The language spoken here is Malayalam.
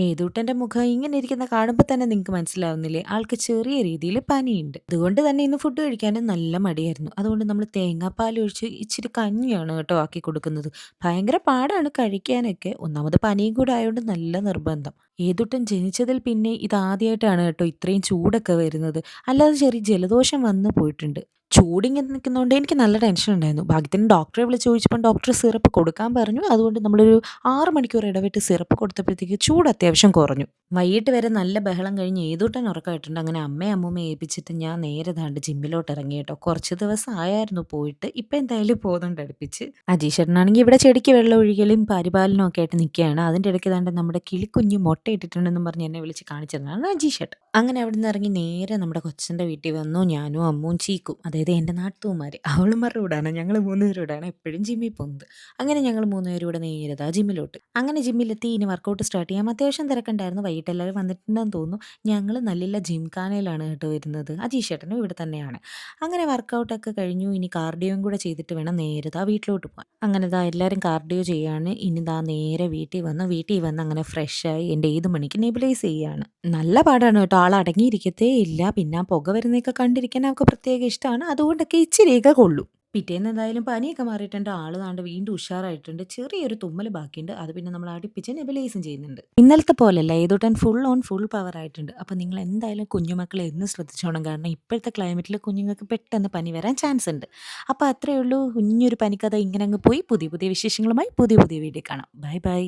ഏതൂട്ടന്റെ മുഖം ഇങ്ങനെ ഇരിക്കുന്ന കാണുമ്പോൾ തന്നെ നിങ്ങൾക്ക് മനസ്സിലാവുന്നില്ലേ? ആൾക്ക് ചെറിയ രീതിയിൽ പനിയുണ്ട്. അതുകൊണ്ട് തന്നെ ഇന്ന് ഫുഡ് കഴിക്കാനും നല്ല മടിയായിരുന്നു. അതുകൊണ്ട് നമ്മൾ തേങ്ങാപ്പാലൊഴിച്ച് ഇച്ചിരി കഞ്ഞിയാണ് കേട്ടോ ആക്കി കൊടുക്കുന്നത്. ഭയങ്കര പാടാണ് കഴിക്കാനൊക്കെ. ഒന്നാമത് പനിയും കൂടെ ആയോണ്ട് നല്ല നിർബന്ധം. ഏതൂട്ടൻ ജനിച്ചതിൽ പിന്നെ ഇതാദ്യമായിട്ടാണ് കേട്ടോ ഇത്രയും ചൂടൊക്കെ വരുന്നത്. അല്ലാതെ ചെറിയ ജലദോഷം വന്ന് പോയിട്ടുണ്ട്. ചൂടിങ്ങനെ നിൽക്കുന്നതുകൊണ്ട് എനിക്ക് നല്ല ടെൻഷൻ ഉണ്ടായിരുന്നു. ഭാഗ്യത്തിന് ഡോക്ടറെ വിളിച്ച് ചോദിച്ചപ്പം ഡോക്ടർ സിറപ്പ് കൊടുക്കാൻ പറഞ്ഞു. അതുകൊണ്ട് നമ്മളൊരു 6 മണിക്കൂർ ഇടവിട്ട് സിറപ്പ് കൊടുത്തപ്പോഴത്തേക്ക് ചൂട് അത്യാവശ്യം കുറഞ്ഞു. വൈകിട്ട് വരെ നല്ല ബഹളം കഴിഞ്ഞ് ഏതൂട്ടൻ ഉറക്കമായിട്ടുണ്ട്. അങ്ങനെ അമ്മയും അമ്മൂമ്മയെ ഏൽപ്പിച്ചിട്ട് ഞാൻ നേരെ ദാണ്ട് ജിമ്മിലോട്ട് ഇറങ്ങി കേട്ടോ. കുറച്ച് ദിവസം ആയായിരുന്നു പോയിട്ട്. ഇപ്പം എന്തായാലും പോകുന്നുണ്ട് അടുപ്പിച്ച്. അജീഷേട്ടനാണെങ്കിൽ ഇവിടെ ചെടിക്ക് വെള്ളം ഒഴിക്കലും പരിപാലനവും ഒക്കെ ആയിട്ട് നിൽക്കുകയാണ്. അതിൻ്റെ ഇടയ്ക്ക് ദാണ്ട് നമ്മുടെ കിളിക്കുഞ്ഞ് മുട്ടയിട്ടിട്ടുണ്ടെന്നും പറഞ്ഞ് എന്നെ വിളിച്ച് കാണിച്ചു തന്നതാണ് അജീഷേട്ടൻ. അങ്ങനെ അവിടുന്ന് ഇറങ്ങി നേരെ നമ്മുടെ കൊച്ചൻ്റെ വീട്ടിൽ വന്നു. ഞാനും അമ്മുവും ചീക്കും, അതായത് എൻ്റെ നാത്തൂമാര്. അവളുമാരുടെ കൂടാണ് ഞങ്ങൾ 3 പേരുടെ കൂടാണ് എപ്പോഴും ജിമ്മിൽ പോകുന്നത്. അങ്ങനെ ഞങ്ങൾ 3 പേരും കൂടെ നേരെ ദാ ജിമ്മിലോട്ട്. അങ്ങനെ ജിമ്മിലെത്തി ഇനി വർക്കൗട്ട് സ്റ്റാർട്ട് ചെയ്യാം. അത്യാവശ്യം തിരക്കുണ്ടായിരുന്നു. വൈകിട്ട് എല്ലാവരും വന്നിട്ടുണ്ടെന്ന് തോന്നുന്നു. ഞങ്ങൾ നല്ല ജിംഖാനയിലാണ് കേട്ടോ വരുന്നത്. അജീഷേട്ടനും ഇവിടെ തന്നെയാണ്. അങ്ങനെ വർക്കൗട്ടൊക്കെ കഴിഞ്ഞു. ഇനി കാർഡിയോയും കൂടെ ചെയ്തിട്ട് വേണം നേരെ ദാ വീട്ടിലോട്ട് പോകാൻ. അങ്ങനെ ദാ എല്ലാവരും കാർഡിയോ ചെയ്യാണ്. ഇനി ദാ നേരെ വീട്ടിൽ വന്ന് അങ്ങനെ ഫ്രഷായി എൻ്റെ 7 മണിക്ക് നെബുലൈസ് ചെയ്യാണ്. നല്ല പാടാണ് കേട്ടോ. ആൾ അടങ്ങിയിരിക്കത്തേ ഇല്ല. പിന്നെ ആ പുക വരുന്നതൊക്കെ കണ്ടിരിക്കാൻ അവൾക്ക് പ്രത്യേക ഇഷ്ടമാണ്. അതുകൊണ്ടൊക്കെ ഇച്ചിരിയൊക്കെ കൊള്ളും. പിറ്റേന്ന് എന്തായാലും പനിയൊക്കെ മാറിയിട്ടുണ്ട്. ആള് ദാണ്ട് വീണ്ടും ഉഷാറായിട്ടുണ്ട്. ചെറിയൊരു തുമ്മൽ ബാക്കിയുണ്ട്. അത് പിന്നെ നമ്മൾ അടുപ്പിച്ച് നെബുലൈസും ചെയ്യുന്നുണ്ട്. ഇന്നലത്തെ പോലെയല്ല, ഏതൂട്ടൻ ഫുൾ ഓൺ ഫുൾ പവർ ആയിട്ടുണ്ട്. അപ്പോൾ നിങ്ങൾ എന്തായാലും കുഞ്ഞുമക്കളെ എന്നും ശ്രദ്ധിച്ചോണം. കാരണം ഇപ്പോഴത്തെ ക്ലൈമറ്റിൽ കുഞ്ഞുങ്ങൾക്ക് പെട്ടെന്ന് പനി വരാൻ ചാൻസ് ഉണ്ട്. അപ്പോൾ അത്രയേ ഉള്ളൂ. കുഞ്ഞൊരു പനിക്കഥ ഇങ്ങനെ അങ്ങ് പോയി. പുതിയ പുതിയ വിശേഷങ്ങളുമായി പുതിയ പുതിയ വീഡിയോ കാണാം. Bye bye.